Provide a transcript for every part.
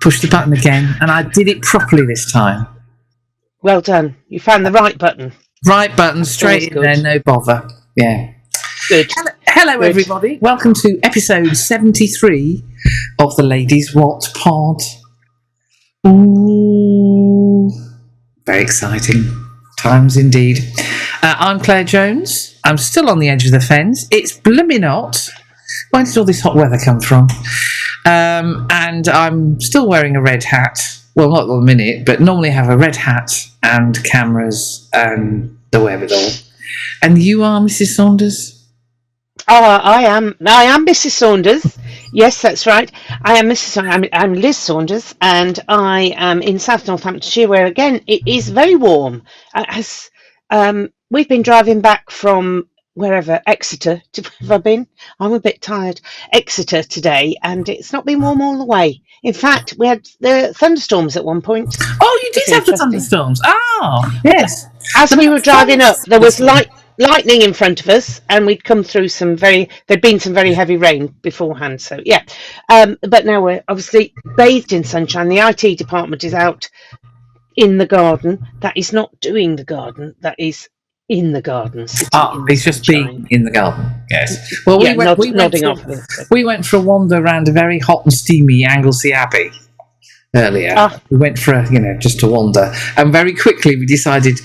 push the button again, and I did it properly this time. Well done. You found the right button. Right button, straight in there, no bother. Yeah. Good. Hello, everybody. Welcome to episode 73 of the Ladies Wot Pod. Ooh, very exciting times indeed. I'm Claire Jones. I'm still on the edge of the fence. It's blooming hot. Where did all this hot weather come from? And I'm still wearing a red hat. Well, not at the minute, but normally have a red hat and cameras and the wherewithal. And you are Mrs. Saunders? Oh, I am Mrs. Saunders. Yes, that's right. I am Mrs. Saunders. I'm Liz Saunders, and I am in South Northamptonshire, where again it is very warm. We've been driving back from wherever, Exeter. Have I been? I'm a bit tired. Exeter today, and it's not been warm all the way. In fact, we had the thunderstorms at one point. Oh, you did have the thunderstorms. Oh, yes. As we were driving up, there was lightning in front of us, and we'd come through there'd been some very heavy rain beforehand. So yeah, but now we're obviously bathed in sunshine. The IT department is out in the garden. That is not doing the garden. That is in the garden. He's just being in the garden. Yes. Well, we went for a wander around a very hot and steamy Anglesey Abbey earlier. We went for just to wander, and very quickly we decided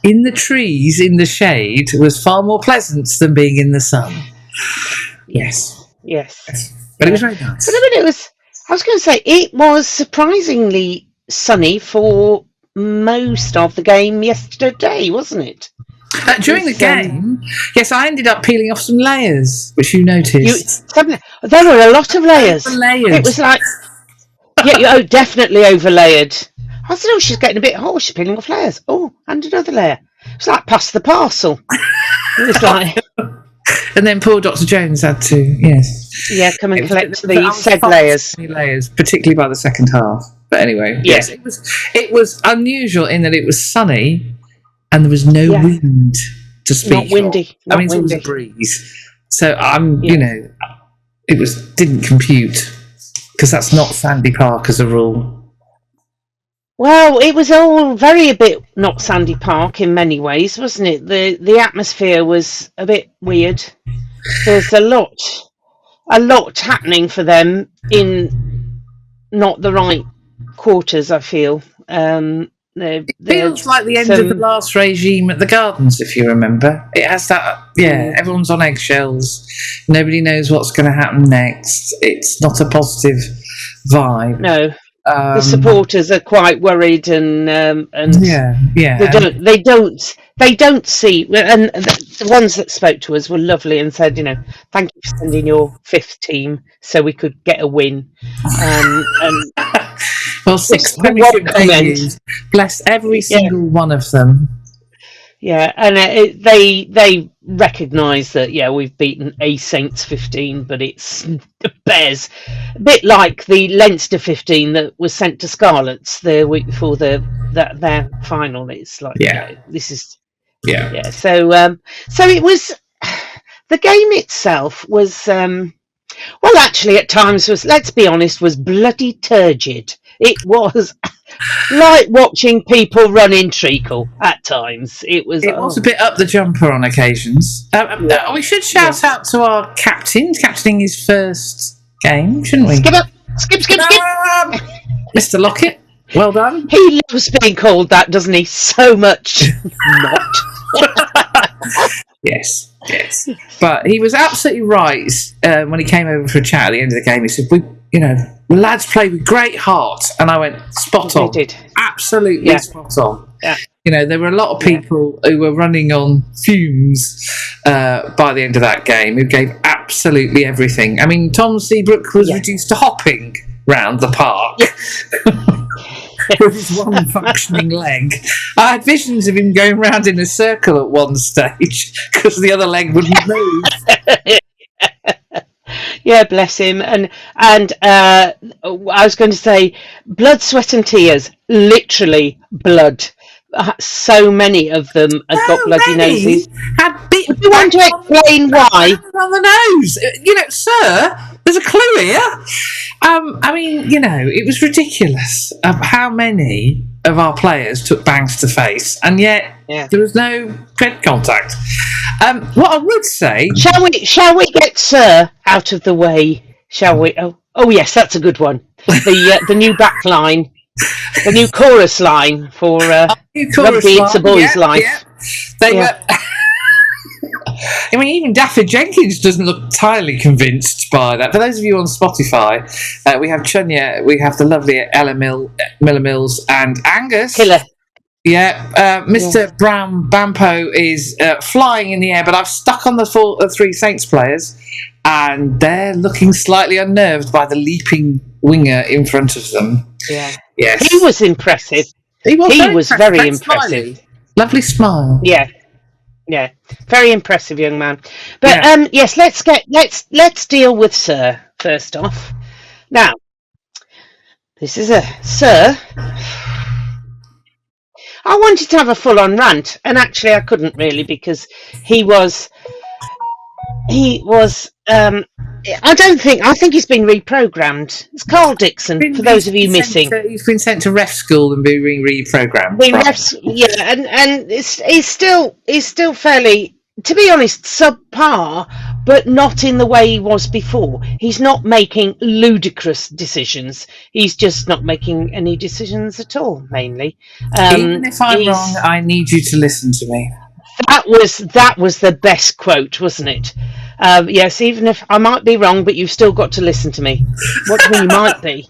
in the trees, in the shade, was far more pleasant than being in the sun. Yes. But it was very nice. But I was going to say, it was surprisingly sunny for most of the game yesterday, wasn't it? During the game, yes, I ended up peeling off some layers, which you noticed. There were a lot of layers. It was like, definitely overlayered. I said, she's getting a bit hot. She's peeling off layers. Oh, and another layer. It's like pass the parcel. It was like... And then poor Dr. Jones had to, yes. Yeah, come and collect the said layers. Particularly by the second half. But anyway, yes, it was unusual in that it was sunny and there was no wind to speak Not windy. It was a breeze. So it didn't compute because that's not Sandy Park as a rule. Well, it was all a bit not Sandy Park in many ways, wasn't it? The atmosphere was a bit weird. There's a lot happening for them in not the right quarters, I feel. It feels like the end of the last regime at the Gardens, if you remember. It has that, everyone's on eggshells. Nobody knows what's going to happen next. It's not a positive vibe. No. The supporters are quite worried, and they don't see. And the ones that spoke to us were lovely and said, thank you for sending your fifth team so we could get a win. Well, 6 Premiership debuts. Bless every single one of them. Yeah, and they recognise that, we've beaten a Saints 15, but it's the Bears. A bit like the Leinster 15 that was sent to Scarlets the week before their final. It's like, this is... Yeah. So it was... The game itself was... actually, at times, let's be honest, was bloody turgid. It was... like watching people run in treacle at times. It was a bit up the jumper on occasions. We should shout out to our captaining his first game, shouldn't we? Skip up! Skip! Mr. Lockett, well done. He loves being called that, doesn't he? So much not. Yes. But he was absolutely right when he came over for a chat at the end of the game. He said, the lads played with great heart, and I went, spot on. They did. Absolutely spot on. Yeah. There were a lot of people who were running on fumes by the end of that game, who gave absolutely everything. I mean, Tom Seabrook was reduced to hopping round the park with his one functioning leg. I had visions of him going round in a circle at one stage because the other leg wouldn't move. Yeah, bless him. And I was going to say, blood, sweat and tears, literally blood. so many of them had got bloody noses. Had big. Do you want to explain why? On the nose, sir. There's a clue here. I mean, it was ridiculous of how many of our players took bangs to the face, and yet there was no head contact. What I would say, shall we get Sir out of the way? Shall we? Oh yes, that's a good one. The new back line, the new chorus line for Rugby It's a Boy's Life. Yeah. They were. I mean, even Daffy Jenkins doesn't look entirely convinced by that. For those of you on Spotify, we have Chunya, we have the lovely Ella Miller Mills, and Angus. Killer. Yeah, Mr. Brown Bampo is flying in the air, but I've stuck on the three Saints players, and they're looking slightly unnerved by the leaping winger in front of them. Yeah. Yes. He was impressive. He was very impressive. Lovely smile. Yeah. Yeah, very impressive young man. But yes, let's deal with Sir first off. Now, this is a Sir. I wanted to have a full-on rant, and actually I couldn't really because he was. I think he's been reprogrammed. It's Carl Dixon, for those of you missing. He's been sent to ref school and being reprogrammed. And he's still fairly, to be honest, subpar, but not in the way he was before. He's not making ludicrous decisions. He's just not making any decisions at all, mainly. Even if I'm wrong, I need you to listen to me. That was the best quote, wasn't it? Yes, even if I might be wrong, but you've still got to listen to me. What do you mean you might be?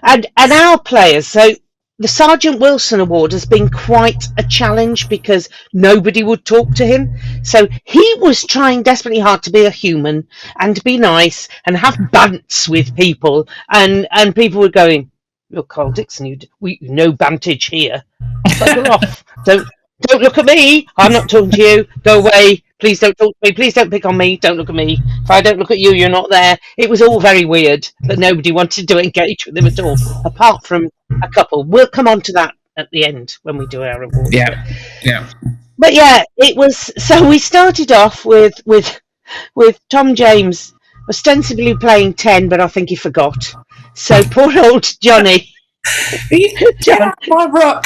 And our players, so the Sgt Wilson award has been quite a challenge because nobody would talk to him. So he was trying desperately hard to be a human and to be nice and have bants with people, and people were going, "Look, Carl Dixon, no bantage here. Bugger off. Don't look at me. I'm not talking to you. Go away. Please don't talk to me. Please don't pick on me. Don't look at me. If I don't look at you, you're not there." It was all very weird that nobody wanted to engage with him at all, apart from a couple. We'll come on to that at the end when we do our award. Yeah. But yeah, it was. So we started off with Tom James ostensibly playing 10, but I think he forgot. So poor old Johnny. Yeah, my rock.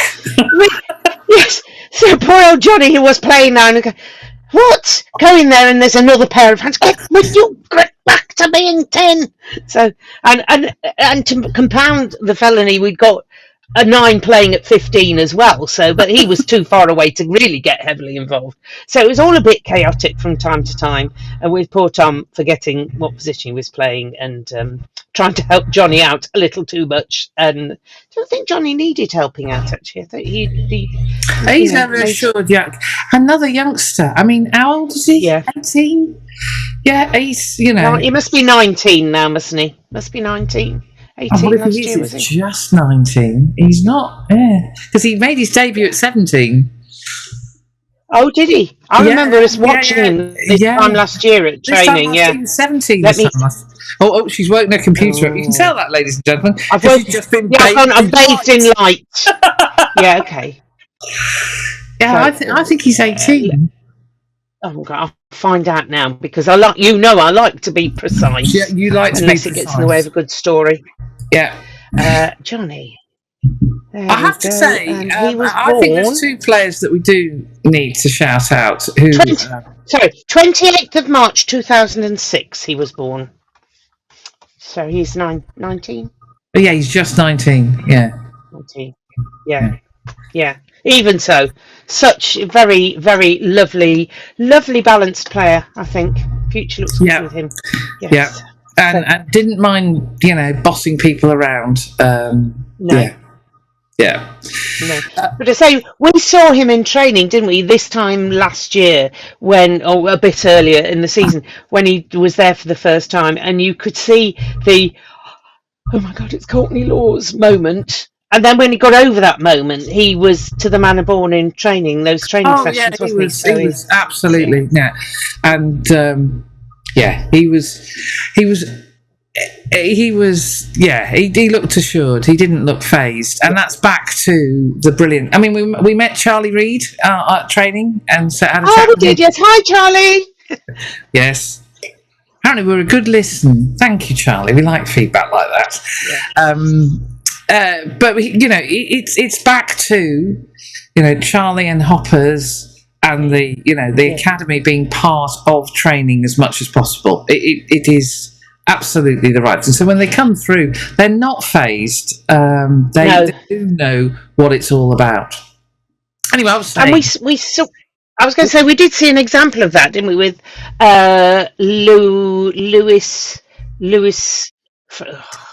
Yes. So poor old Johnny, who was playing now, and go, "What? Go in there, and there's another pair of hands. Will you get back to being 10?" So, and to compound the felony, we'd got a 9 playing at 15 as well. So, but he was too far away to really get heavily involved. So it was all a bit chaotic from time to time, and with poor Tom forgetting what position he was playing and trying to help Johnny out a little too much. And I don't think Johnny needed helping out, actually. I think he's never assured another youngster. I mean, how old is he? Yeah. 18? Yeah, he's, Well, he must be 19 now, mustn't he? Must be 19. 18 last year, was he? Just 19. He's not, because he made his debut at 17. Oh, did he? I remember us watching him this time last year at training. 17. Oh, she's woken her computer up. You can tell that, ladies and gentlemen. I've just been bathed in light. Yeah, okay. Yeah, so, I think he's 18. Oh God, I'll find out now because I like to be precise. Yeah, you like to be precise. Unless it gets in the way of a good story. Yeah. Johnny. I have to say, I think there's 2 players that we do need to shout out. 28th of March 2006 he was born. So he's 19? Oh, yeah, he's just 19, yeah. 19. Yeah. Even so, such a very, very lovely balanced player, I think. Future looks good with him. Yes. Yeah. And didn't mind, bossing people around. No. Yeah. No. But I say, we saw him in training, didn't we, this time last year, or a bit earlier in the season, when he was there for the first time, and you could see the, "Oh my God, it's Courtney Lawes" moment. And then when he got over that moment, he was to the manner born in training, those training sessions, wasn't he? So he was absolutely, yeah. And, he was he was, he looked assured. He didn't look phased, and that's back to the brilliant. I mean, we met Charlie Reid at training and had a chat. We did. Yes, hi Charlie. Yes. Apparently, we're a good listen. Thank you, Charlie. We like feedback like that. Yeah. But it's back to Charlie and Hoppers and the academy being part of training as much as possible. It is absolutely the right thing. So when they come through, they're not phased. They do know what it's all about. Anyway, I was saying, and we saw. I was going to say, we did see an example of that, didn't we, with Lewis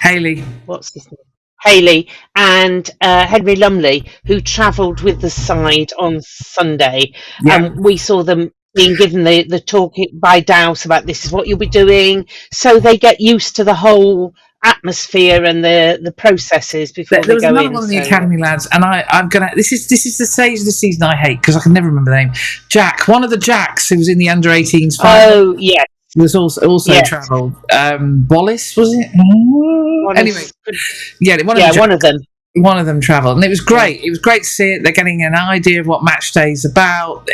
Haley. What's his name? Haley and Henry Lumley, who travelled with the side on Sunday. We saw them being given the talk by Dowse about this is what you'll be doing, so they get used to the whole atmosphere and the processes before they go in. There was another one of the academy lads, and I'm gonna. This is the stage of the season I hate because I can never remember the name. Jack, one of the Jacks who was in the under-18s final. Oh yes, was also travelled. Wallace, was it? Wallace. Anyway, one of them travelled, and it was great. It was great to see it. They're getting an idea of what match day's about.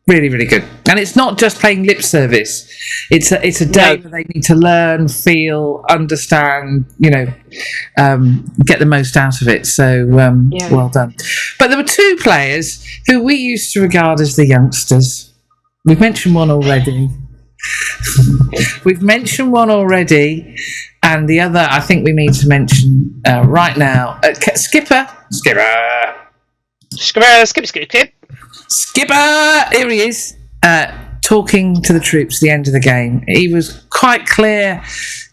Really, really good. And it's not just playing lip service. It's a day where they need to learn, feel, understand, get the most out of it. So well done. But there were two players who we used to regard as the youngsters. We've mentioned one already. And the other I think we need to mention right now. Skipper, here he is, talking to the troops at the end of the game. He was quite clear,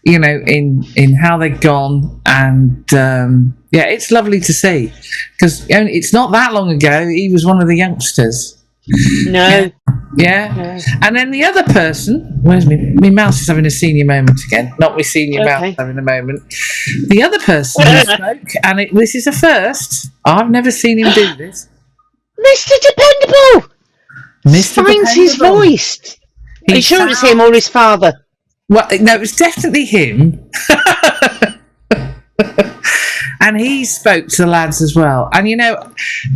in how they'd gone, and it's lovely to see because it's not that long ago he was one of the youngsters. No. Yeah. And then the other person, where's my mouse is having a senior moment again, not my senior mouse having a moment. The other person who spoke, and this is a first. I've never seen him do this. Mr. Dependable! Finds his voice. Are you sure it's him or his father? Well, no, it was definitely him. And he spoke to the lads as well. And,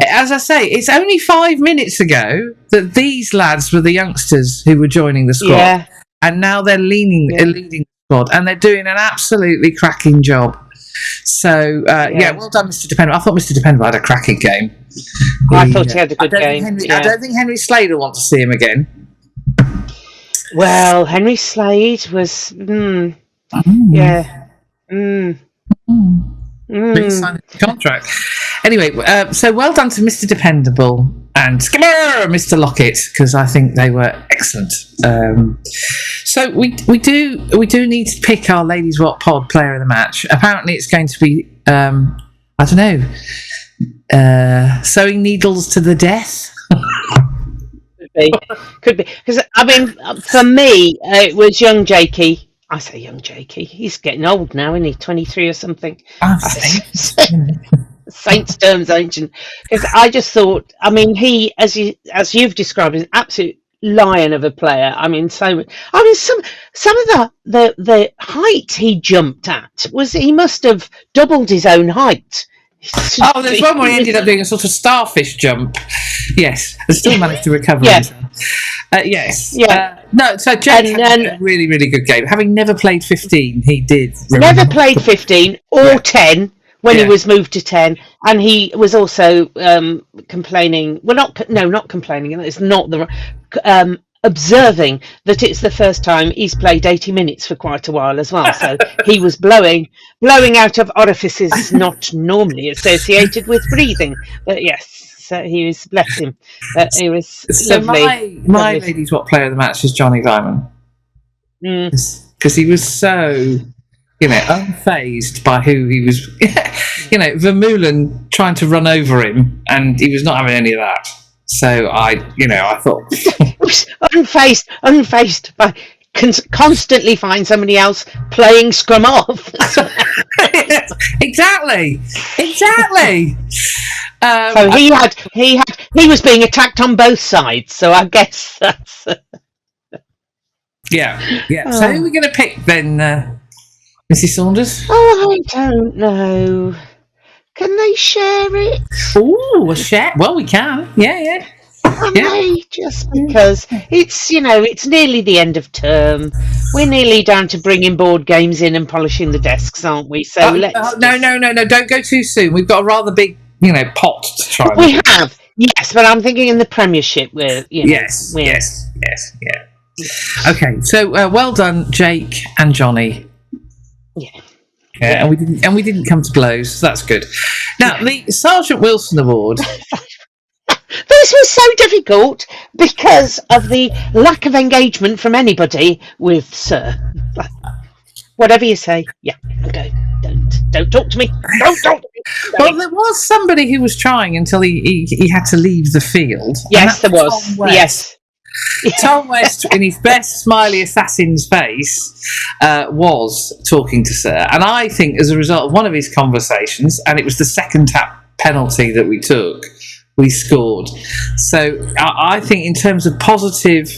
as I say, it's only 5 minutes ago that these lads were the youngsters who were joining the squad. Yeah. And now they're leading the squad. And they're doing an absolutely cracking job. So, well done, Mr. Dependable. I thought Mr. Dependable had a cracking game. I thought he had a good game. I don't think Henry Slade will want to see him again. Well, Henry Slade was... Big sign of the contract. Anyway, so well done to Mr. Dependable and Mr. Lockett, because I think they were excellent. So we do need to pick our Ladies Wot Pod player of the match. Apparently, it's going to be I don't know, sewing needles to the death. Could be because for me it was young Jakey. I say young Jakey. He's getting old now, isn't he? 23 or something. Saints terms ancient. Because I just thought, he, as you've described, is an absolute lion of a player. Some of the height he jumped at he must have doubled his own height. There's one where he ended up doing a sort of starfish jump. Yes, and still managed to recover. Yes. Yeah. So Jake had a really, really good game. Having never played 15, he did. Never played 15 or 10 when he was moved to 10, and he was also complaining. Well, not complaining. It's not the observing that it's the first time he's played 80 minutes for quite a while as well. So he was blowing out of orifices not normally associated with breathing. But yes, so he was, bless him. He was lovely. My Ladies Wot player of the match is Johnny Diamond. Because he was so, unfazed by who he was. Vermeulen trying to run over him, and he was not having any of that. So I thought unfazed by constantly find somebody else playing scrum off. Exactly. So he was being attacked on both sides. So I guess that's. Yeah. So who are we going to pick then? Mrs. Saunders? Oh, I don't know. Can they share it? Oh, a share? Well, we can. Yeah. Can they? Just because it's nearly the end of term. We're nearly down to bringing board games in and polishing the desks, aren't we? So no, don't go too soon. We've got a rather big, pot to try. We have, yes, but I'm thinking in the Premiership where Yes. Okay, so well done, Jake and Johnny. Yeah. And we didn't come to blows. So that's good. Now the Sgt Wilson Award. This was so difficult because of the lack of engagement from anybody with Sir. Whatever you say, yeah, okay. Don't talk to me. Don't talk to me. Well, there was somebody who was trying until he had to leave the field. Yes, there was. Yes. Tom West, in his best smiley assassin's face, was talking to Sir. And I think as a result of one of his conversations, and it was the second tap penalty that we took, we scored. So I think in terms of positive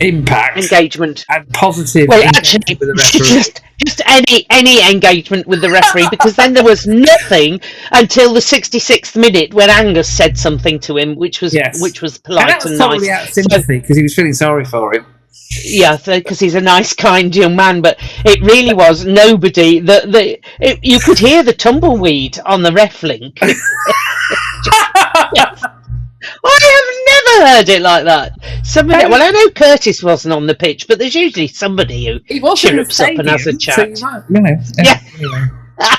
impact, engagement, and positive, actually, with the referee. just any engagement with the referee, because then there was nothing until the 66th minute when Angus said something to him, which was polite and probably nice. Out of sympathy because he was feeling sorry for him. Yeah, because he's a nice, kind young man, but it really was nobody. You could hear the tumbleweed on the ref link. I have never heard it like that. Well, I know Curtis wasn't on the pitch, but there's usually somebody who chirrups up and has a chat. So you might, yeah.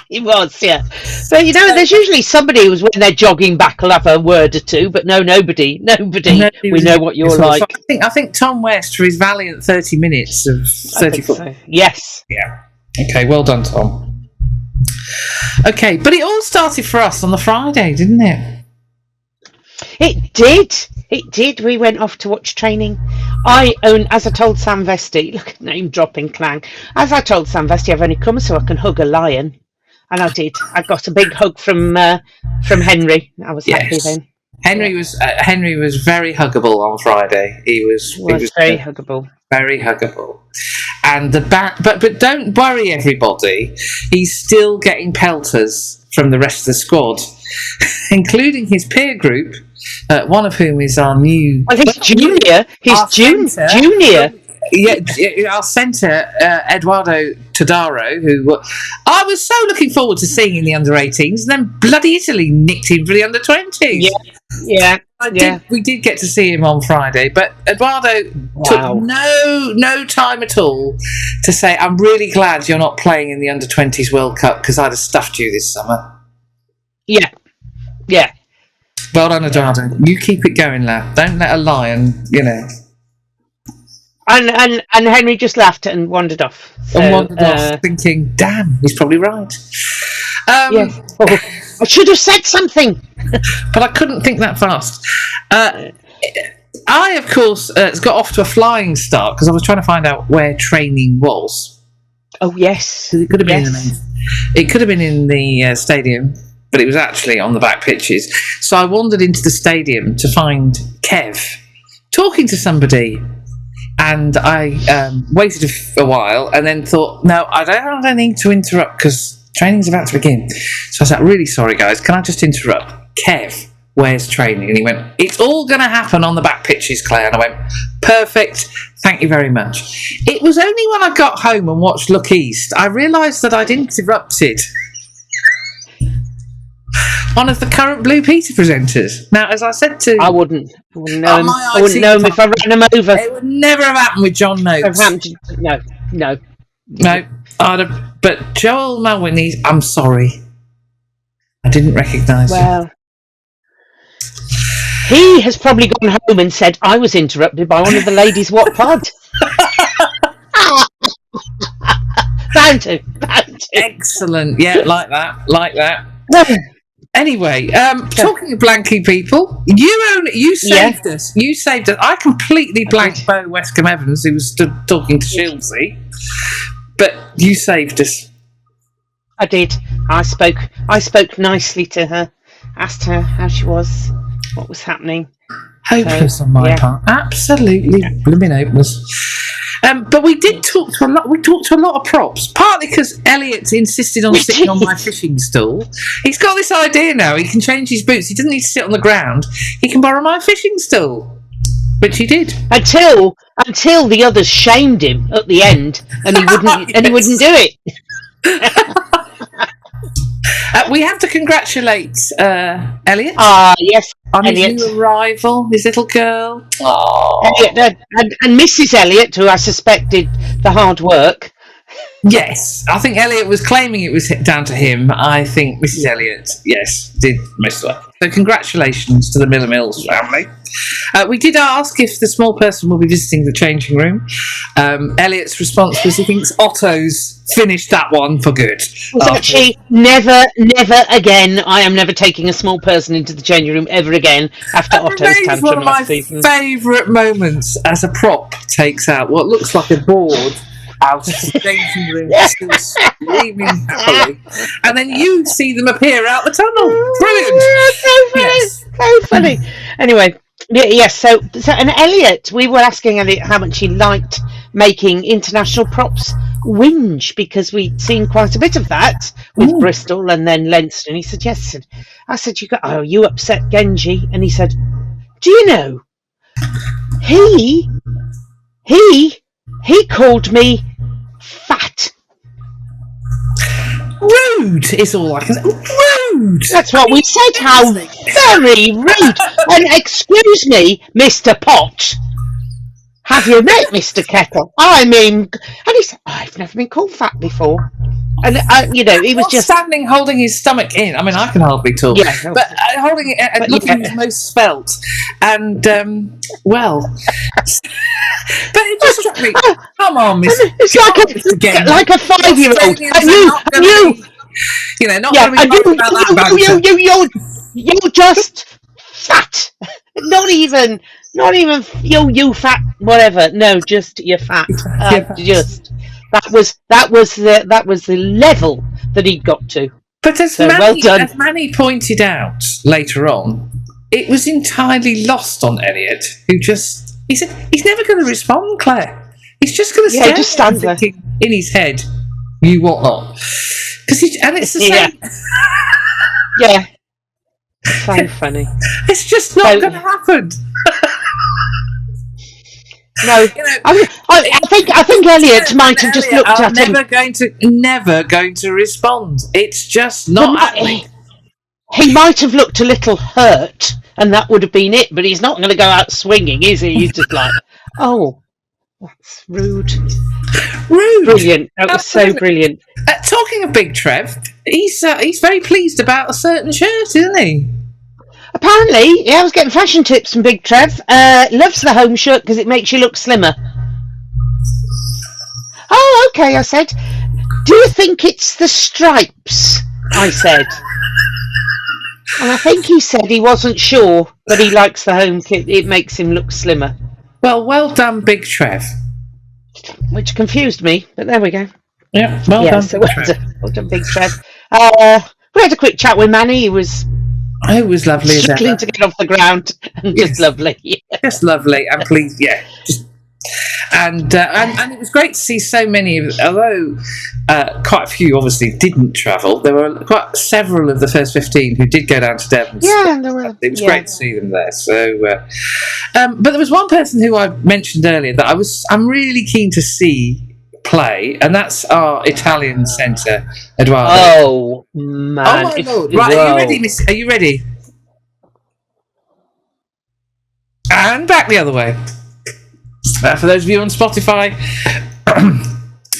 He was, yeah. But there's usually somebody who's when they're jogging back will have a word or two, but nobody. We know what you're like. I think Tom West for his valiant 30 minutes of 30 foot. So. Yes. Yeah. Okay, well done, Tom. Okay, but it all started for us on the Friday, didn't it? It did. We went off to watch training. As I told Sam Vesti, look at name dropping clang. As I told Sam Vesti, I've only come so I can hug a lion. And I did. I got a big hug from Henry. I was happy then. Henry was very huggable on Friday. He was very huggable. Very huggable. And but don't worry, everybody. He's still getting pelters from the rest of the squad, including his peer group. One of whom is our new. I think junior. He's junior. Yeah, our centre, Eduardo Todaro, who I was so looking forward to seeing in the under-18s, and then bloody Italy nicked him for the under-20s. Yeah. We did get to see him on Friday, but Eduardo took no time at all to say, "I'm really glad you're not playing in the under-20s World Cup because I'd have stuffed you this summer." Yeah. Well done, Eduardo. You keep it going, lad. Don't let a lion, And Henry just laughed and wandered off. Thinking, damn, he's probably right. I should have said something. But I couldn't think that fast. I, of course, got off to a flying start because I was trying to find out where training was. Oh, yes. It could have been in the stadium, but it was actually on the back pitches. So I wandered into the stadium to find Kev talking to somebody. And I waited a while and then thought, no, I don't need to interrupt because training's about to begin. So I said, really sorry, guys, can I just interrupt? Kev, where's training? And he went, it's all going to happen on the back pitches, Claire. And I went, perfect, thank you very much. It was only when I got home and watched Look East, I realised that I'd interrupted one of the current Blue Peter presenters. Now, as I said to... I wouldn't know him. I wouldn't know him if I ran him over. It would never have happened with John Noakes. No. But Joel Malwiney, I'm sorry. I didn't recognise him. Well, he has probably gone home and said, I was interrupted by one of the Ladies Wot Pod. Bound to. Excellent. Yeah, like that. Anyway, talking of blanky people, you saved us. You saved us. I completely blanked Bo Westcombe Evans, who was stood talking to Shilsey, but you saved us. I did. I spoke nicely to her, asked her how she was, what was happening. Hopeless on my part. Absolutely blooming hopeless. But we did talk to a lot. We talked to a lot of props, partly because Elliot insisted on sitting on my fishing stool. He's got this idea now. He can change his boots. He doesn't need to sit on the ground. He can borrow my fishing stool, which he did until the others shamed him at the end, and he wouldn't. And he wouldn't do it. We have to congratulate Elliot. Yes, on Elliot. his new arrival, his little girl. Elliot, and Mrs. Elliot, who I suspect did the hard work. Yes, I think Elliot was claiming it was down to him. I think Mrs. Elliot, yes, did most of it. So congratulations to the Miller Mills family. We did ask if the small person will be visiting the changing room. Elliot's response was he thinks Otto's finished that one for good. Was actually never again. I am never taking a small person into the changing room ever again after Otto's tantrum one of my last season. favourite moments as a prop takes out what looks like a board out of the changing room, still screaming happily, and then you see them appear out the tunnel. Brilliant! So funny, yes. So funny. Anyway, yes. So, and Elliot, we were asking Elliot how much he liked making international props whinge, because we'd seen quite a bit of that with Bristol and then Leinster. And he said, "Yes." I said, "You upset Genji?" And he said, "Do you know? He called me fat." Rude is all I can say. Rude! That's what we said. How very rude. And excuse me, Mr. Pot, have you met Mr. Kettle? I mean, and he said, "I've never been called fat before." And, he was just standing holding his stomach in. I mean, I can hardly talk. Yeah, but holding it and looking his most svelte. And, but it just struck me. Come on, Miss. It's like a 5-year-old. Not going to be about that. You're just fat. Not even you fat whatever. No, just you're fat. Just that was the level that he got to. But as Manny pointed out later on, it was entirely lost on Elliot, who he said he's never going to respond, Claire. He's just going to stand there thinking in his head, "You what not?" And it's the same. Yeah. So funny. It's just not going to happen. No, I think Elliot might have just looked at him. Never going to respond. It's just not happening. He might have looked a little hurt, and that would have been it. But he's not going to go out swinging, is he? He's just like, "Oh, that's rude." Rude. Brilliant. That was so brilliant. Talking of Big Trev, he's very pleased about a certain shirt, isn't he? Apparently, I was getting fashion tips from Big Trev. Loves the home shirt because it makes you look slimmer. Oh, okay, I said. "Do you think it's the stripes?" I said. And I think he said he wasn't sure, but he likes the home kit. It makes him look slimmer. Well done, Big Trev. Which confused me, but there we go. Yeah, well done. So well done, Big Trev. We had a quick chat with Manny. He was lovely, struggling to get off the ground, and just lovely. Yeah. Just lovely, and please, and it was great to see so many. Although quite a few obviously didn't travel, there were quite several of the first 15 who did go down to Devon. Yeah, there were. It was great to see them there. So, but there was one person who I mentioned earlier that I'm really keen to see play, and that's our Italian centre, Eduardo. Oh man! Oh my Lord! Right, are you ready, Miss? Are you ready? And back the other way. For those of you on Spotify,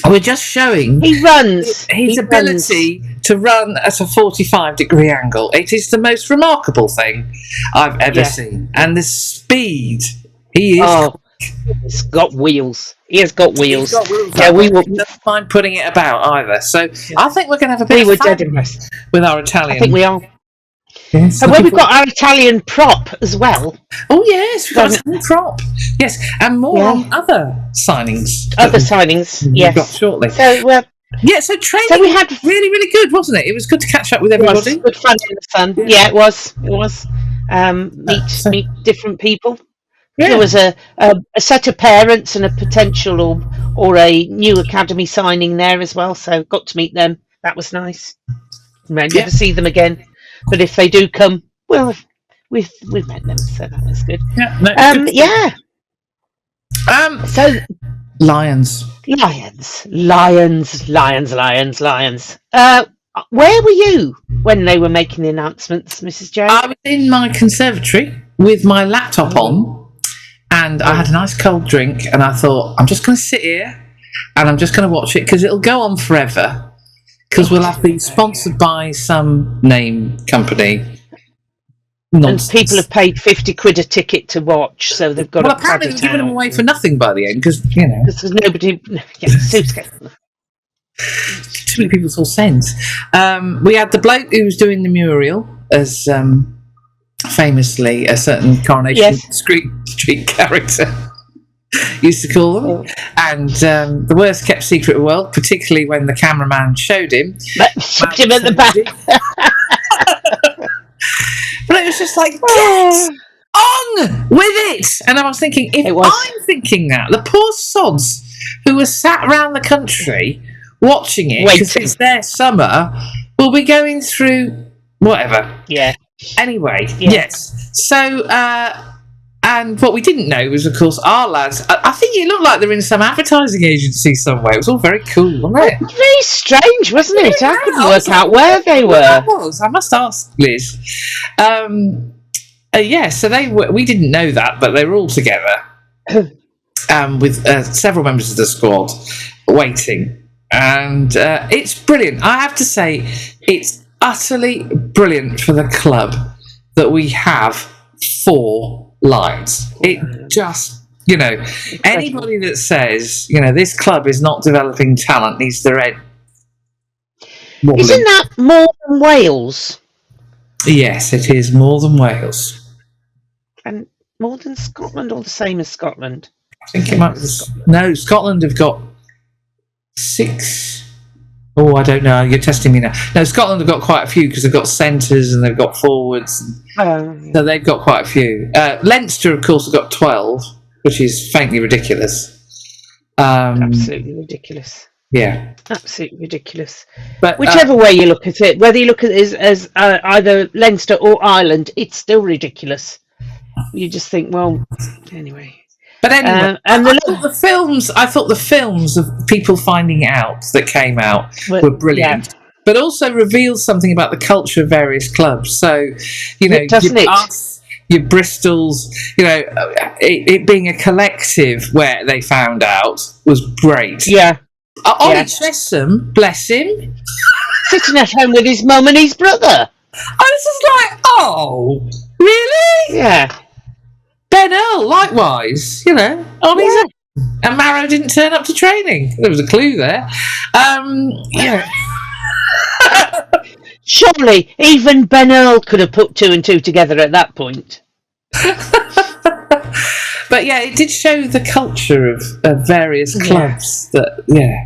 we're just showing he runs his ability to run at a 45-degree angle. It is the most remarkable thing I've ever seen, and the speed he is. Oh, he's got wheels. He has got wheels. He's got wheels. Yeah, we won't mind putting it about either. So I think we're going to have a bit of fun with our Italian. I think we are. Yes, and we've got our Italian prop as well. Oh yes, we've got a new prop. Yes, and more on other signings. We've got shortly. So so training. We had really, really good, wasn't it? It was good to catch up with everybody. It was good fun in the sun. Yeah, it was. It was. Meet different people. There was a set of parents and a potential or a new academy signing there as well, so got to meet them. That was nice. May never see them again, but if they do come, well, we've met them, so that was good. So Lions. Where were you when they were making the announcements, Mrs. Jones? I was in my conservatory with my laptop on, and I had a nice cold drink, and I thought, I'm just going to sit here and I'm just going to watch it because it'll go on forever. Because we'll have been sponsored by some name company. Nonsense. And people have paid £50 a ticket to watch, so they've got. Well, apparently they're giving them away for nothing by the end, because Because nobody. Too many people saw sense. We had the bloke who was doing the mural, as famously a certain Coronation Street character used to call them, and the worst kept secret in the world, particularly when the cameraman showed him. Shipped him at the back. But it was just like, get on with it! And I was thinking, if I'm thinking that, the poor sods who were sat around the country watching it, because it's their summer, will be going through whatever. Yeah. Anyway, yes. So, and what we didn't know was, of course, our lads, I think it looked like they were in some advertising agency somewhere. It was all very cool, wasn't it? Very strange, wasn't it? I couldn't work out where they were. I must ask Liz. So they were, we didn't know that, but they were all together with several members of the squad waiting. And it's brilliant. I have to say, it's utterly brilliant for the club that we have 4 lines. It just, anybody that says, this club is not developing talent needs their head wobbling. Isn't that more than Wales? Yes, it is more than Wales. And more than Scotland, or the same as Scotland? I think it might be. No, Scotland have got 6. Oh, I don't know. You're testing me now. No, Scotland have got quite a few because they've got centres and they've got forwards. So they've got quite a few. Leinster, of course, have got 12, which is faintly ridiculous. Absolutely ridiculous. Yeah. Absolutely ridiculous. But whichever way you look at it, whether you look at it as either Leinster or Ireland, it's still ridiculous. You just think, well, anyway. But anyway, I thought the films of people finding out that came out were brilliant. Yeah. But also revealed something about the culture of various clubs. So, your Bristols, it being a collective where they found out was great. Yeah. Ollie Chesham, bless him, sitting at home with his mum and his brother. I was just like, oh, really? Yeah. Ben Earl, likewise, on his own. And Marrow didn't turn up to training. There was a clue there. Surely even Ben Earl could have put 2 and 2 together at that point. But yeah, it did show the culture of various clubs.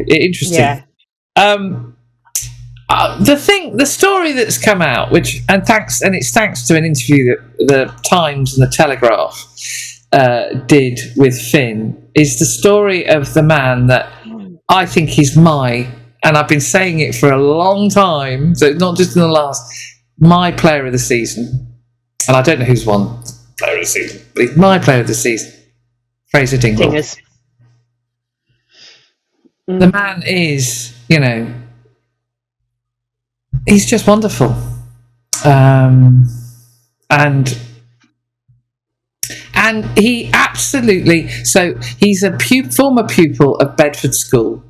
Interesting. Yeah. The story that's come out, it's thanks to an interview that the Times and the Telegraph did with Finn, is the story of the man that I think is and I've been saying it for a long time, so not just in the last, my player of the season. And I don't know who's won player of the season, but he's my player of the season, Fraser Dingwall. The man is, he's just wonderful. And he absolutely, so he's a former pupil of Bedford School.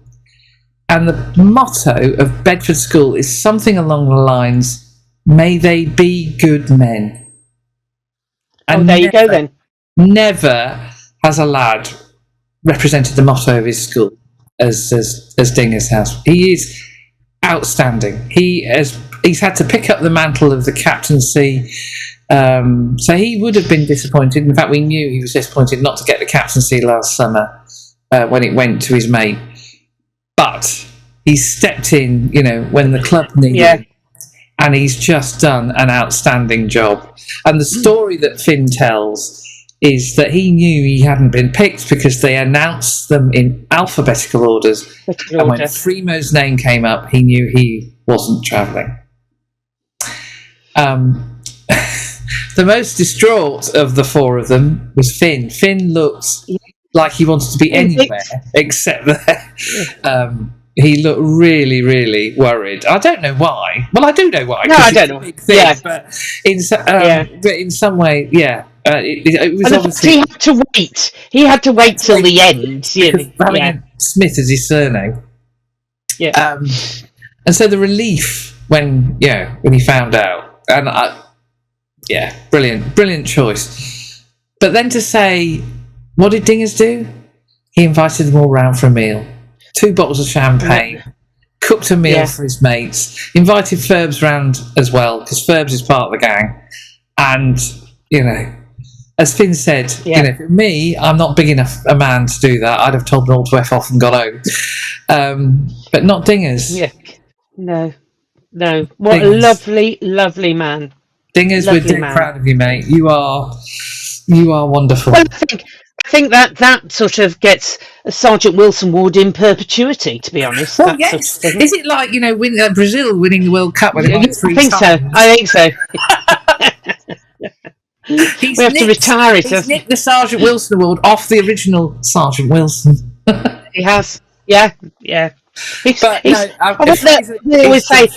And the motto of Bedford School is something along the lines, may they be good men. And there you go then. Never has a lad represented the motto of his school as Dingers has. He is outstanding. He's had to pick up the mantle of the captaincy. So he would have been disappointed. In fact, we knew he was disappointed not to get the captaincy last summer when it went to his mate. But he stepped in, when the club needed him, and he's just done an outstanding job. And the story that Finn tells is that he knew he hadn't been picked because they announced them in alphabetical orders. And when Fremo's name came up, he knew he wasn't travelling. The most distraught of the four of them was Finn. Finn looked like he wanted to be anywhere except there. He looked really, really worried. I don't know why. Well, I do know why. No, I don't know. But in some way, it was obviously... He had to wait. He had to wait till the end. Having Smith as his surname. Yeah. And so the relief when he found out, and brilliant choice. But then to say, what did Dingers do? He invited them all round for a meal. 2 bottles of champagne, cooked a meal for his mates, invited Ferbs round as well, because Ferbs is part of the gang. And, as Finn said, for me, I'm not big enough a man to do that. I'd have told them all to F off and got home. But not Dingers. Yeah. No. What Dingers. A lovely, lovely man. Dingers, we're dead proud of you, mate. You are wonderful. Well, I think that sort of gets a Sgt Wilson award in perpetuity, to be honest. Well, yes. Sort of, is it like Brazil winning the World Cup? When they won 3 times? I think so. We have to retire it. He's nicked the Sgt Wilson award off the original Sgt Wilson. He has. Yeah. But they always say.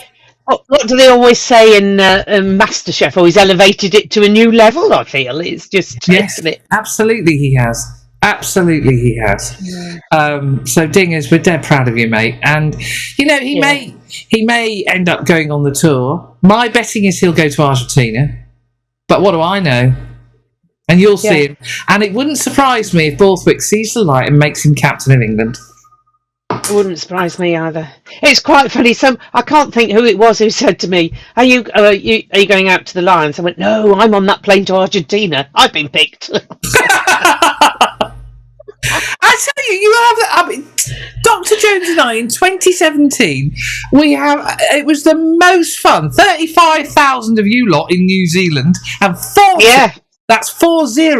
What do they always say in MasterChef? Oh, he's elevated it to a new level, I feel. It's just... Yes, absolutely he has. Yeah. So, Dingers, we're dead proud of you, mate. And, he may end up going on the tour. My betting is he'll go to Argentina. But what do I know? And you'll see him. And it wouldn't surprise me if Borthwick sees the light and makes him captain of England. It wouldn't surprise me either. It's quite funny. I can't think who it was who said to me, "Are you going out to the Lions?" I went, "No, I'm on that plane to Argentina. I've been picked." I tell you, Dr. Jones and I in 2017, it was the most fun. 35,000 of you lot in New Zealand and 40. Yeah. That's 40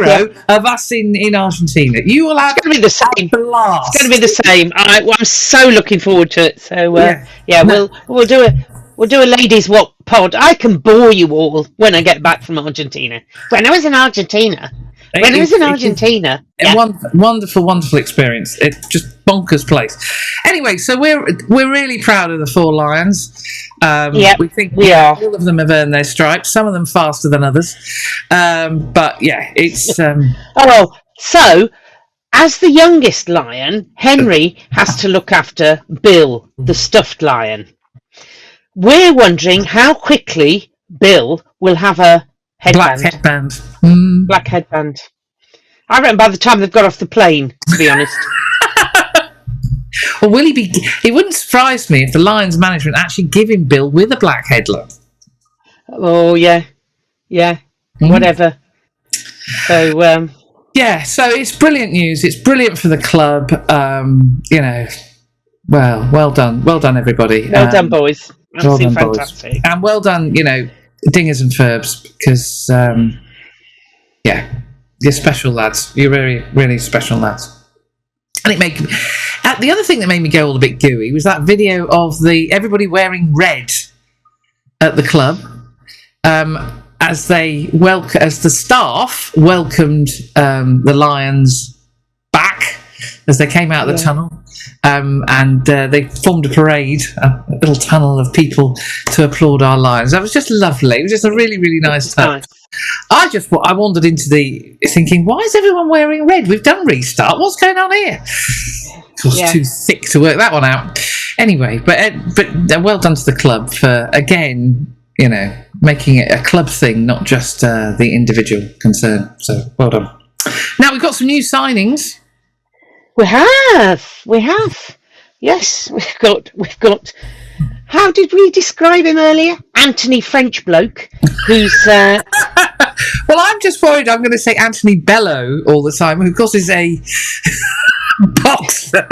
of us in Argentina. You will have it's going to be the same. Blast. It's going to be the same. I'm so looking forward to it. So we'll do a Ladies Wot Pod. I can bore you all when I get back from Argentina. When I was in Argentina. Wonderful experience. It's just bonkers place. Anyway, so we're really proud of the 4 Lions. We think we are. All of them have earned their stripes. Some of them faster than others. But it's. So as the youngest lion, Henry has to look after Bill, the stuffed lion. We're wondering how quickly Bill will have a headband. Black headband. Black headband. I reckon by the time they've got off the plane, to be honest. Well, will he be? It wouldn't surprise me if the Lions management actually give him Bill with a black headlock. Oh yeah, whatever. So so it's brilliant news. It's brilliant for the club. Well done, everybody. Well done, boys. Absolutely fantastic. Boys. And well done, Dingers and Ferbs, because you're special lads. You're really, really special lads. And the other thing that made me go all a bit gooey was that video of everybody wearing red at the club as the staff welcomed the Lions back as they came out of the tunnel. And they formed a parade, a little tunnel of people to applaud our Lions. That was just lovely. It was just a really, really nice touch. I wandered into thinking, why is everyone wearing red? We've done restart. What's going on here? It was too thick to work that one out. Anyway, but well done to the club for again, making it a club thing, not just the individual concern. So well done. Now we've got some new signings. We have. Yes, we've got. How did we describe him earlier? Anthony French bloke, who's. Well, I'm just worried. I'm going to say Anthony Bello all the time, who of course is a boxer,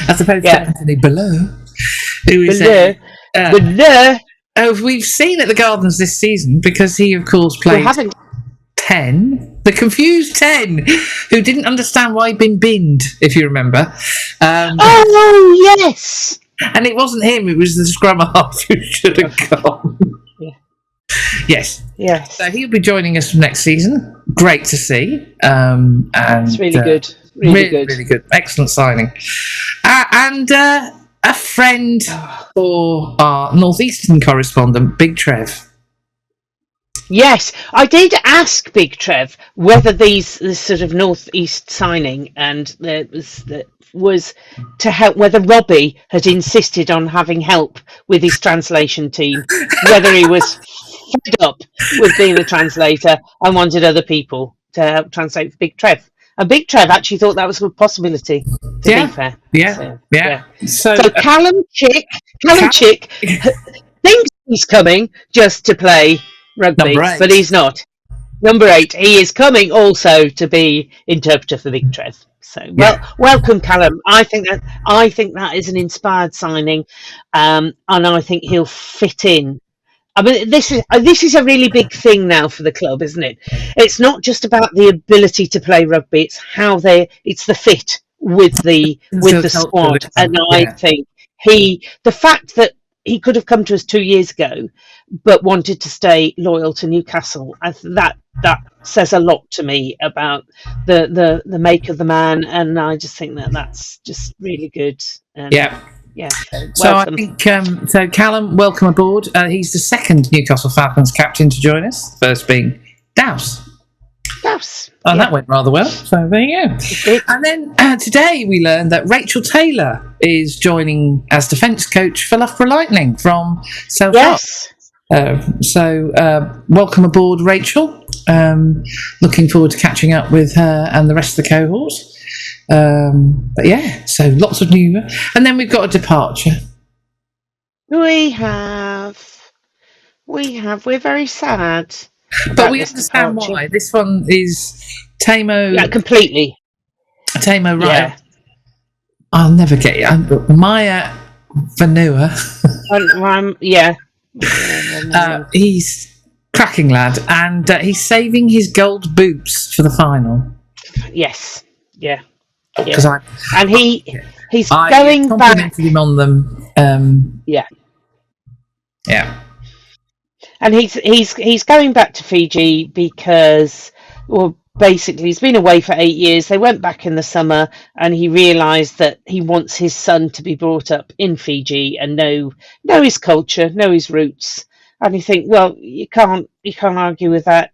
as opposed to Anthony Bello, who is Bello. We've seen at the Gardens this season because he, of course, played 10, the confused 10, who didn't understand why he'd been binned, if you remember. Oh, yes! And it wasn't him, it was the scrum half who should have gone. Yes. So he'll be joining us next season. Great to see. And it's really good. Really good. Excellent signing. And a friend for our Northeastern correspondent, Big Trev. Yes, I did ask Big Trev whether this sort of Northeast signing and was to help, whether Robbie had insisted on having help with his translation team, whether he was fed up with being a translator and wanted other people to help translate for Big Trev. And Big Trev actually thought that was a possibility, to be fair. So Callum Chick thinks he's coming just to play rugby, but he's not. Number 8, he is coming also to be interpreter for Big Trev. So welcome, Callum. I think that is an inspired signing, and I think he'll fit in. I mean, this is a really big thing now for the club, isn't it? It's not just about the ability to play rugby; it's the fit with the squad. And I think the fact that he could have come to us 2 years ago, but wanted to stay loyal to Newcastle, that says a lot to me about the make of the man, and I just think that's just really good. And so I think so Callum, welcome aboard. He's the second Newcastle Falcons captain to join us, first being Douse. That went rather well, so there you go. And then today we learned that Rachel Taylor is joining as defence coach for Loughborough Lightning from South welcome aboard, Rachel. Looking forward to catching up with her and the rest of the cohort. So lots of new, and then we've got a departure. We're very sad, but we understand why. This one is Tamo. Yeah, completely. Tamo, right? I'll never get it. Maya Vanua. He's cracking lad, and he's saving his gold boots for the final. Yes. Yeah. And he's going back. I complimented him on them. Yeah. And he's going back to Fiji because, well, basically he's been away for 8 years. They went back in the summer, and he realised that he wants his son to be brought up in Fiji and know his culture, know his roots. And you think, well, you can't argue with that.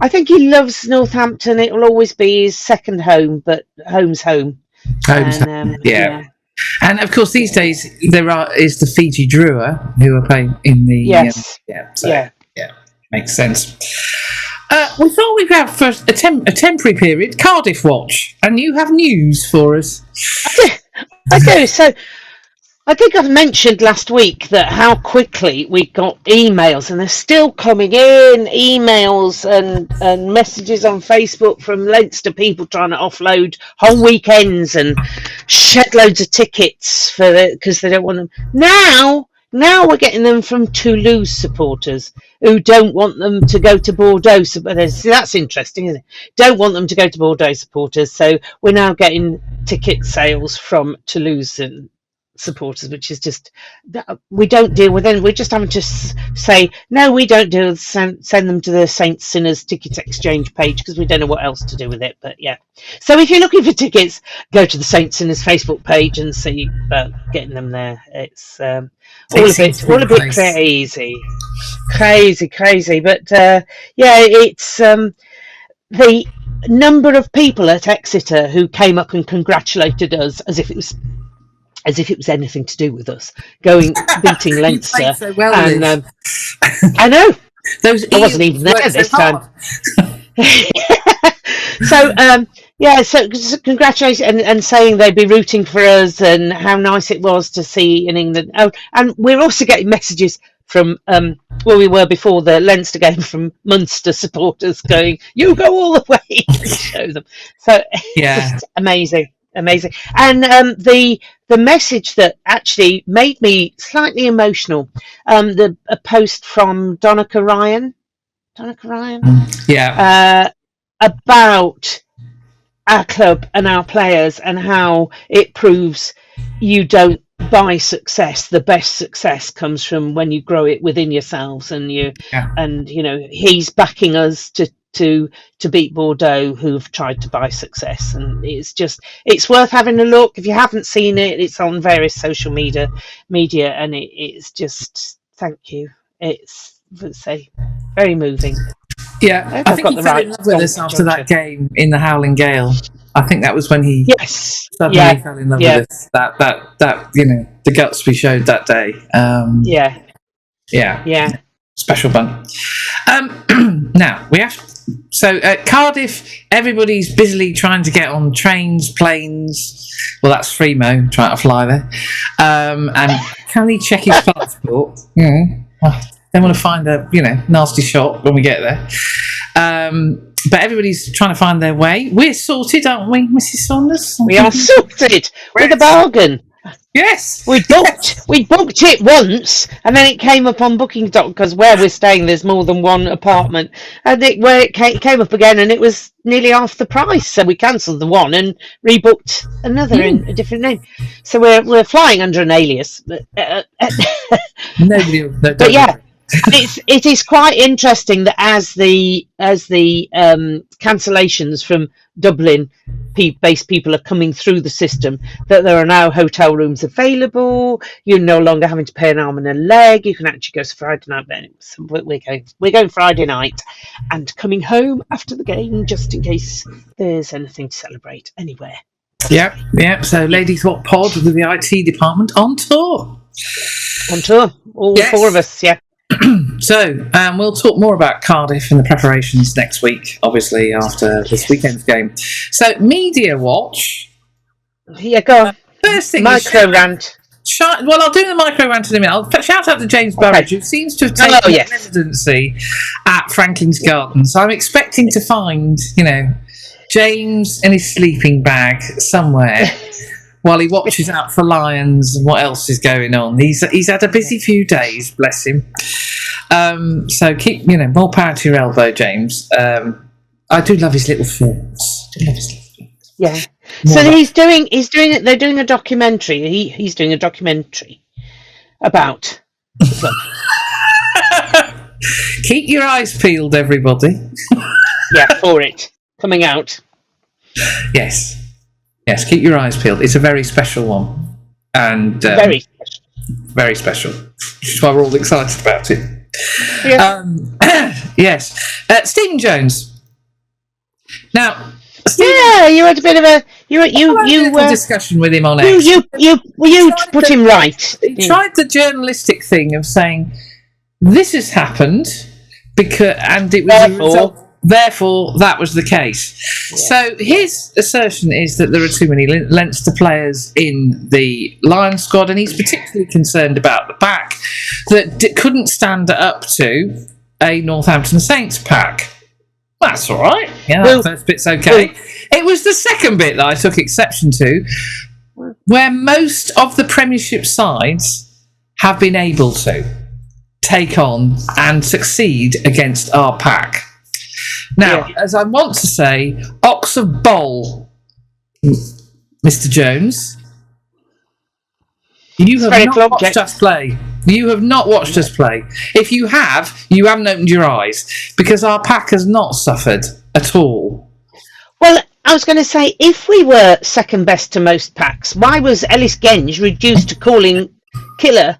I think he loves Northampton. It will always be his second home, but home's home. And of course, these days is the Fiji Drua who are playing in the makes sense. We thought we'd have first a temporary period, Cardiff watch, and you have news for us. I do. So I think I've mentioned last week that how quickly we got emails, and they're still coming in, emails and messages on Facebook from Leinster people trying to offload whole weekends and shed loads of tickets because they don't want them. Now we're getting them from Toulouse supporters who don't want them to go to Bordeaux. See, that's interesting, isn't it? Don't want them to go to Bordeaux supporters. So we're now getting ticket sales from Toulouse and supporters, which is just, we don't deal with them. We're just having to say, no, we don't do send them to the Saints Sinners ticket exchange page because we don't know what else to do with it. But yeah, so if you're looking for tickets, go to the Saints Sinners Facebook page and see about getting them there. It's all a bit crazy, but it's the number of people at Exeter who came up and congratulated us as if it was anything to do with us beating Leinster. So well, and I know I wasn't even there this time. So congratulations and saying they'd be rooting for us and how nice it was to see in England. Oh, and we're also getting messages from where we were before the Leinster game from Munster supporters going, "You go all the way," and show them. So just amazing. And the message that actually made me slightly emotional, a post from Donica Ryan, Danica Ryan. Yeah. About our club and our players and how it proves you don't buy success. The best success comes from when you grow it within yourselves, and he's backing us to beat Bordeaux, who've tried to buy success, and it's worth having a look. If you haven't seen it, it's on various social media, and it's just, thank you. It's, let's say, very moving. Yeah, I think he fell in love with us after that game in the Howling Gale. I think that was when he suddenly fell in love with us. That the guts we showed that day. Special bun. Now we have. So at Cardiff, everybody's busily trying to get on trains, planes. Well, that's Fremo trying to fly there. And can he check his passport? They want to find a nasty shot when we get there. But everybody's trying to find their way. We're sorted, aren't we, Mrs. Saunders? We are sorted with a bargain. Yes. We booked it once, and then it came up on Booking.com, because where we're staying there's more than one apartment, and it came up again, and it was nearly half the price. So we cancelled the one and rebooked another in a different name. So we're flying under an alias. But nobody will know. But yeah. It is quite interesting that as the cancellations from Dublin based people are coming through the system, that there are now hotel rooms available. You're no longer having to pay an arm and a leg. You can actually go to Friday night. So we're going Friday night and coming home after the game, just in case there's anything to celebrate anywhere. Yeah. So Ladies Wot Pod with the IT department on tour. All four of us. Yeah. So we'll talk more about Cardiff and the preparations next week, obviously, after this weekend's game. So, Media Watch. Yeah, go on. First thing micro rant. I'll do the micro rant in a minute. I'll shout out to James Burridge, who seems to have taken residency at Franklin's Gardens. So I'm expecting to find, James in his sleeping bag somewhere while he watches out for lions and what else is going on. He's had a busy few days, bless him. So keep, more power to your elbow, James. I do love his little films. Yeah. So they're doing a documentary. He's doing a documentary about. Keep your eyes peeled, everybody. For it coming out. Yes, keep your eyes peeled. It's a very special one, and very special, which is why we're all excited about it. Yes. Stephen Jones. Now, you had a bit of a discussion with him on X. You put him right. He tried the journalistic thing of saying this has happened and it was a result. Therefore, that was the case. Yeah. So his assertion is that there are too many Leinster players in the Lions squad, and he's particularly concerned about the pack that couldn't stand up to a Northampton Saints pack. That's all right. Yeah, that first bit's okay. It was the second bit that I took exception to, where most of the Premiership sides have been able to take on and succeed against our pack. Now, as I want to say, Ox of Bowl, Mr. Jones, you have not watched us play. You have not watched us play. If you have, you haven't opened your eyes, because our pack has not suffered at all. Well, I was going to say, if we were second best to most packs, why was Ellis Genge reduced to calling Killer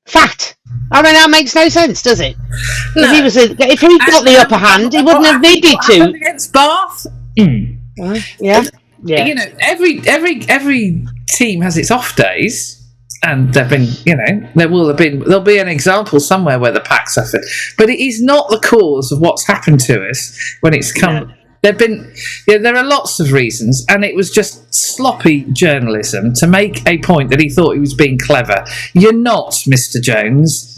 fat? I mean, that makes no sense, does it? No. If he got the upper hand, he wouldn't have needed to. Against Bath? Yeah. Every team has its off days. And there'll be an example somewhere where the pack suffered, but it is not the cause of what's happened to us when it's come. No. There are lots of reasons, and it was just sloppy journalism to make a point that he thought he was being clever. You're not, Mr. Jones.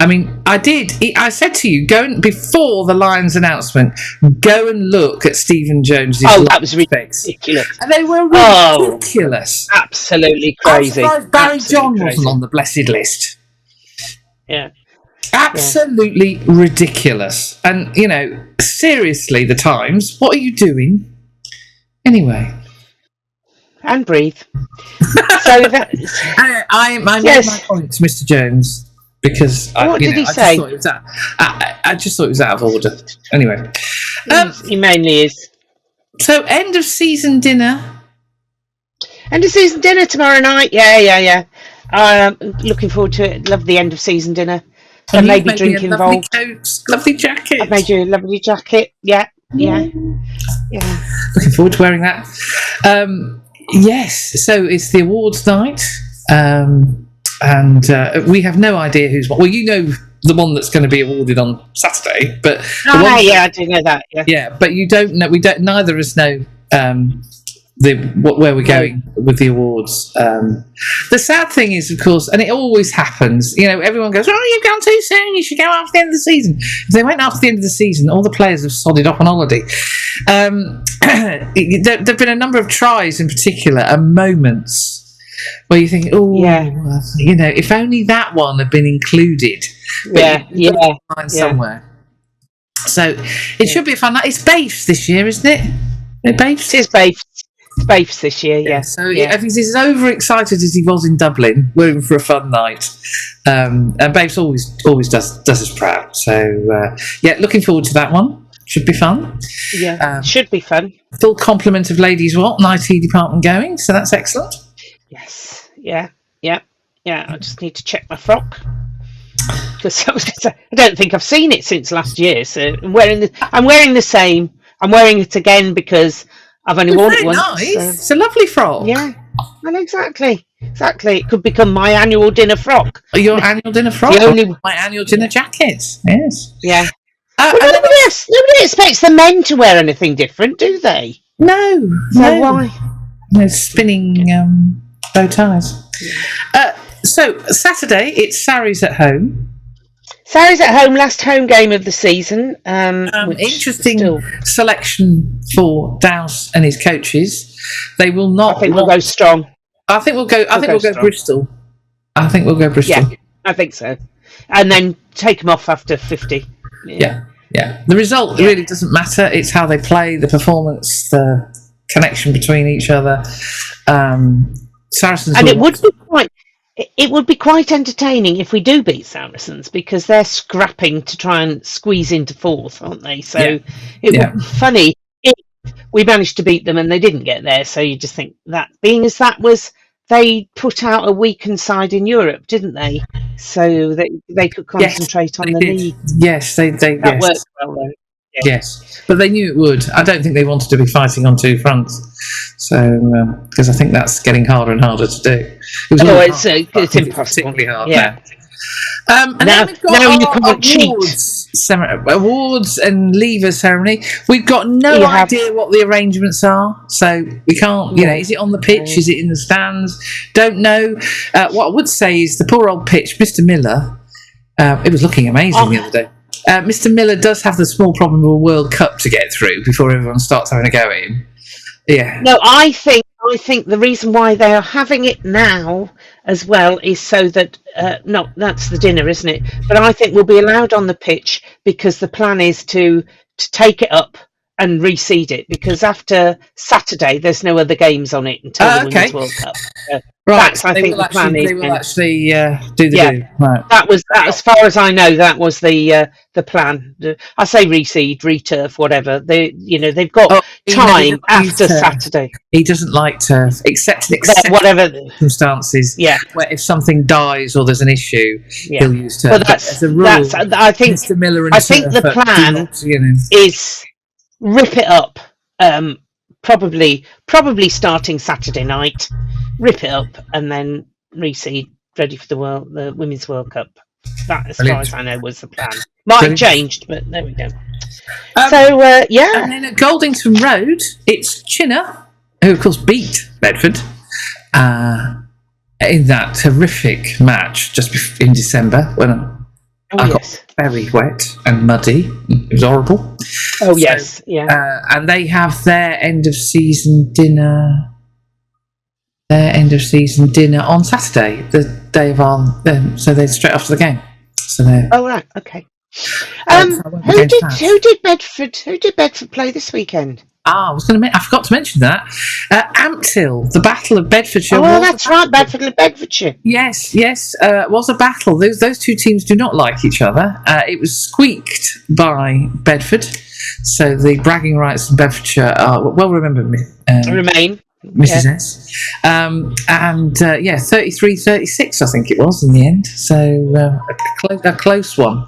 I mean, I said to you, before the Lions announcement, go and look at Stephen Jones's that was ridiculous. And they were ridiculous. Absolutely crazy. I'm surprised Barry John wasn't on the blessed list. Yeah. Absolutely ridiculous. And, seriously, the Times, what are you doing? Anyway. And breathe. So that's... I made my point to Mr. Jones because what did he say? I just thought it was out of order. Anyway. He mainly is. So, end of season dinner. End of season dinner tomorrow night. Yeah. Looking forward to it. Love the end of season dinner. There may be drink involved. Lovely jacket. I made you a lovely jacket. Yeah. Looking forward to wearing that. Yes, so it's the awards night, and we have no idea who's won. Well, the one that's going to be awarded on Saturday, but I do know that. Yeah, but you don't know. Neither of us know where we're going with the awards. The sad thing is, of course, and it always happens, everyone goes, "Oh, you've gone too soon, you should go after the end of the season." If they went after the end of the season, all the players have sodded off on holiday. There have been a number of tries in particular and moments where you think, if only that one had been included. Somewhere. So it should be a fun night. It's Baifs this year, isn't it? Baifs? It is Baifs. Baifs this year, yes. So I think he's as overexcited as he was in Dublin. We're in for a fun night, and Baifs always does us proud. So looking forward to that one. Should be fun. Yeah, should be fun. Full complement of Ladies Wot, an IT department going, so that's excellent. Yes, yeah. I just need to check my frock because I don't think I've seen it since last year. So I'm wearing the same. I'm wearing it again because I've only worn it once. Nice. So. It's a lovely frock. Yeah. Well, exactly. It could become my annual dinner frock. Your annual dinner frock? My annual dinner jacket. Yes. Yeah. Nobody expects the men to wear anything different, do they? No. Why? No spinning bow ties. So Saturday, it's Sarries at home. Sarries at home, last home game of the season. Interesting selection for Dowse and his coaches. They will not. I think we'll go strong. I think we'll go Bristol. I think we'll go Bristol. Yeah, I think so. And then take them off after 50. Yeah. The result really doesn't matter. It's how they play, the performance, the connection between each other. Saracens, and it would be quite entertaining if we do beat Saracens because they're scrapping to try and squeeze into fourth, aren't they? So it would be funny if we managed to beat them and they didn't get there. So you just think that they put out a weakened side in Europe, didn't they? So that they could concentrate on the league. Yes, they that worked well then. Yes, but they knew it would. I don't think they wanted to be fighting on two fronts. So, because I think that's getting harder and harder to do. It's impossible. Particularly hard now. And then we've got awards and leaver ceremony. We've got no idea what the arrangements are, so we can't. Is it on the pitch? Is it in the stands? Don't know. What I would say is the poor old pitch, Mr. Miller. It was looking amazing the other day. Mr. Miller does have the small problem of a World Cup to get through before everyone starts having a go at him. Yeah. No, I think the reason why they are having it now as well is so that that's the dinner, isn't it? But I think we'll be allowed on the pitch because the plan is to take it up and reseed it because after Saturday there's no other games on it until the Women's World Cup. Right, I think the plan is. They will actually do the do. Right. That was as far as I know. That was the plan. I say reseed, returf, whatever. They've got time after Saturday. He doesn't like turf, except whatever circumstances. Yeah, where if something dies or there's an issue, he'll use turf. But that's a rule. I think Mr. Miller and I think the plan is rip it up. Probably starting Saturday night, rip it up and then reseed, ready for the Women's World Cup. That, as far as I know, was the plan. Might have changed, but there we go. And then at Goldington Road, it's Chinner, who of course beat Bedford in that horrific match just in December when I got very wet and muddy. It was horrible. And they have their end of season dinner. On Saturday, the day of our. So they're straight after the game. So there. Oh right, okay. So Who did Bedford play this weekend? I forgot to mention that. Ampthill, the Battle of Bedfordshire. Oh, that's right, Bedford and Bedfordshire. Yes, was a battle. Those two teams do not like each other. It was squeaked by Bedford, so the bragging rights in Bedfordshire are well remembered. Remain. Mrs. S. And 33-36, I think it was in the end. So a close one.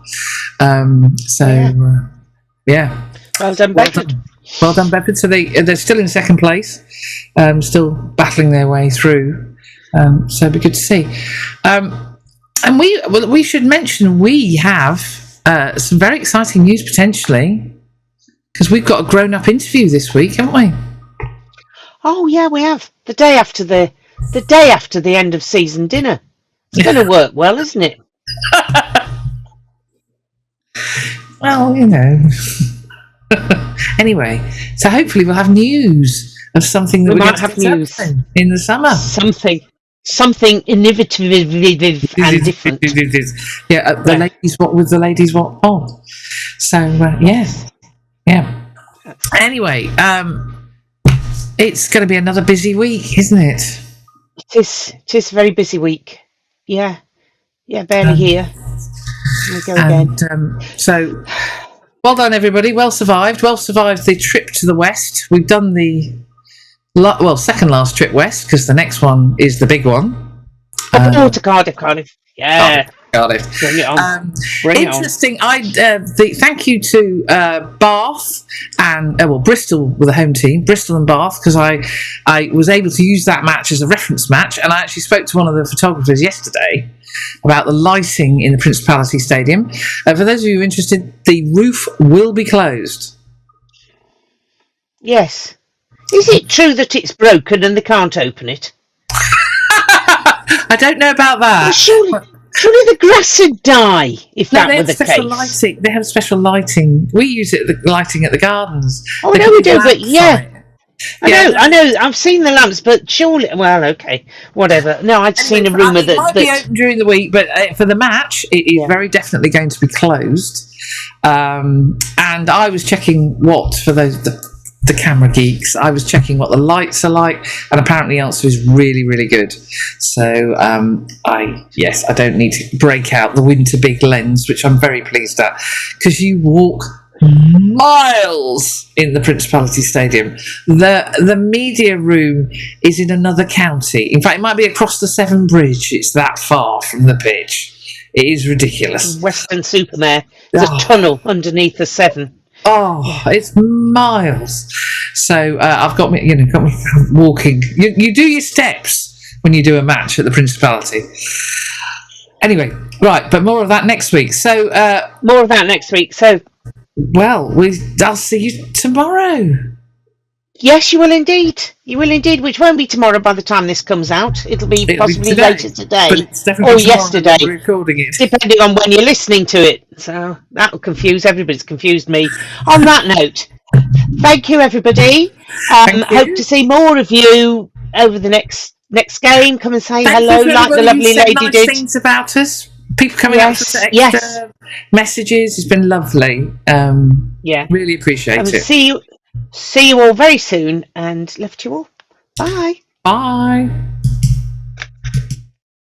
Well done, Bedford. Well done, Bedford. So they're still in second place, still battling their way through. So it'd be good to see. And we should mention we have some very exciting news potentially, because we've got a grown-up interview this week, haven't we? Oh yeah, we have. The day after the end of season dinner. It's going to work well, isn't it? Well, Anyway, so hopefully we'll have news of something that we might have news in the summer. Something innovative and different. The Ladies Wot with the Ladies Wot Pod. So yeah. Anyway, it's going to be another busy week, isn't it? It is a very busy week. Yeah, barely here. Here we go again. So, well done, everybody. Well survived the trip to the west. We've done the second last trip west, because the next one is the big one. To Cardiff. Yeah. Cardiff. Bring it on. Interesting. Thank you to Bath and Bristol with the home team, Bristol and Bath, because I was able to use that match as a reference match, and I actually spoke to one of the photographers yesterday about the lighting in the Principality Stadium. For those of you interested, the roof will be closed. Yes. Is it true that it's broken and they can't open it? I don't know about that. Well, surely the grass would die if that were the case. Lighting. They have special lighting. We use it, the lighting at the gardens. Oh, no, we do, but yeah. I know. I've seen the lamps, but surely... Well, okay, whatever. No, I'd seen a rumour that... It might be open during the week, but for the match, it is very definitely going to be closed. And I was checking for the camera geeks, I was checking what the lights are like, and apparently the answer is really, really good. So I don't need to break out the winter big lens, which I'm very pleased at, because you walk miles in the Principality Stadium. The media room is in another county. In fact, it might be across the Severn Bridge. It's that far from the pitch. It is ridiculous. Western-super-Mare. There's a tunnel underneath the Severn. Oh, it's miles. So I've got me walking. You do your steps when you do a match at the Principality. Anyway, right, but more of that next week. So more of that next week. So, well, I'll see you tomorrow. Yes, you will indeed. You will indeed, which won't be tomorrow by the time this comes out. It'll be possibly later today. But it's definitely or yesterday. We're recording it. Depending on when you're listening to it. So that'll confuse everybody. It's confused me. On that note, thank you, everybody. Hope to see more of you over the next game. Come and say hello like the lovely lady did. Things about us. People coming up with extra messages. It's been lovely. Really appreciate it. See you all very soon, and love to you all. Bye. Bye.